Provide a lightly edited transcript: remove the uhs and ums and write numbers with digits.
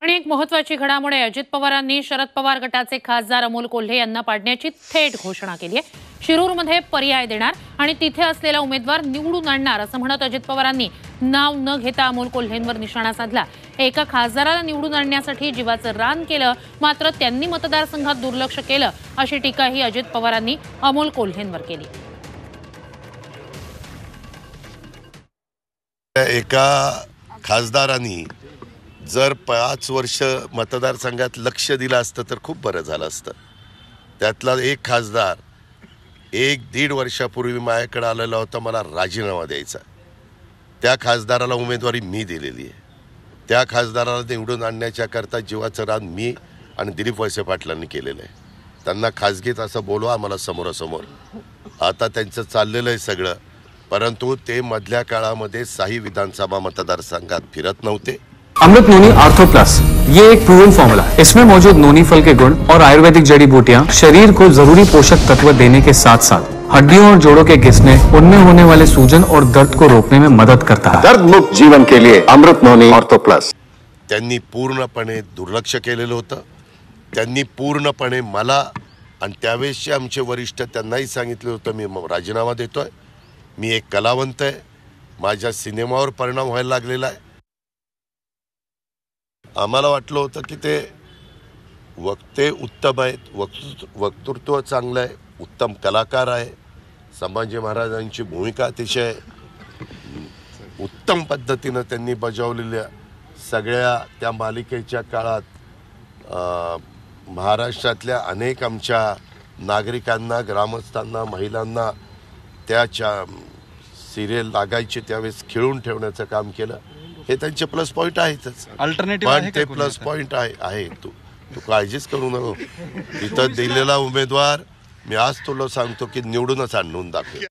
आणि एक महत्त्वाची घडामोड आहे। अजित पवारांनी शरद पवार गटाचे खासदार अमोल कोल्हे यांना पाडण्याची थेट घोषणा केली आहे। शिरूरमध्ये पर्याय देणार आणि तिथे असलेला उमेदवार निवडून आणणार असं म्हणत अजित पवारांनी नाव न घेता अमोल कोल्हेंवर निशाणा साधला। एका खासदाराला निवडून आणण्यासाठी जीवाचं रान केलं, मात्र त्यांनी मतदारसंघात दुर्लक्ष केलं अशी टीकाही अजित पवारांनी अमोल कोल्हेंवर केली। एका खासदारांनी जर 5 वर्ष मतदारसंघात लक्ष दिलं असतं तर खूप बरं झालं असतं। त्यातला एक खासदार 1-1.5 वर्षापूर्वी माझ्याकडे आलेला होता, मला राजीनामा द्यायचा। त्या खासदाराला उमेदवारी मी दिलेली आहे। त्या खासदाराला निवडून आणण्याच्या करता जीवाचं रान मी आणि दिलीप वळसे पाटलांनी केलेलं आहे। त्यांना खासगीत असं बोलवा आम्हाला समोरासमोर। आता त्यांचं चाललेलं आहे सगळं, परंतु ते मधल्या काळामध्ये 6 विधानसभा मतदारसंघात फिरत नव्हते। अमृत नोनी आर्थो प्लस, ये एक प्रूवन फॉर्मूला है। इसमें मौजूद नोनी फल के गुण और आयुर्वेदिक जड़ी बूटियां शरीर को जरूरी पोषक तत्व देने के साथ साथ हड्डियों और जोड़ों के घिसने, उनमें होने वाले सूजन और दर्द को रोकने में मदद करता है। दर्द मुक्त जीवन के लिए अमृत नोनी आर्थो प्लस। त्यांनी पूर्णपणे दुर्लक्ष केलेलं होतं। त्यांनी पूर्णपणे मला आणि त्यावेळेसचे आमचे वरिष्ठ त्यांनाही सांगितलं होतं मी राजीनामा देतोय, मी एक कलावंत आहे, माझ्या सिनेमावर परिणाम व्हायला लागलेला आहे। आम्हाला वाटलं होतं की ते वक्ते उत्तम आहेत, वक्तृत्व चांगलं आहे, उत्तम कलाकार आहे, संभाजी महाराजांची भूमिका अतिशय उत्तम पद्धतीनं त्यांनी बजावलेल्या सगळ्या त्या मालिकेच्या काळात महाराष्ट्रातल्या अनेक आमच्या नागरिकांना, ग्रामस्थांना, महिलांना त्याच्या सिरियल लागायचे त्यावेळेस खिळून ठेवण्याचं काम केलं। हे त्यांचे प्लस पॉईंट आहेतच, पण ते प्लस पॉईंट आहे। तू काळजीच करू नको, तिथं दिलेला उमेदवार मी आज तुला सांगतो की निवडूनच आणून दाखव।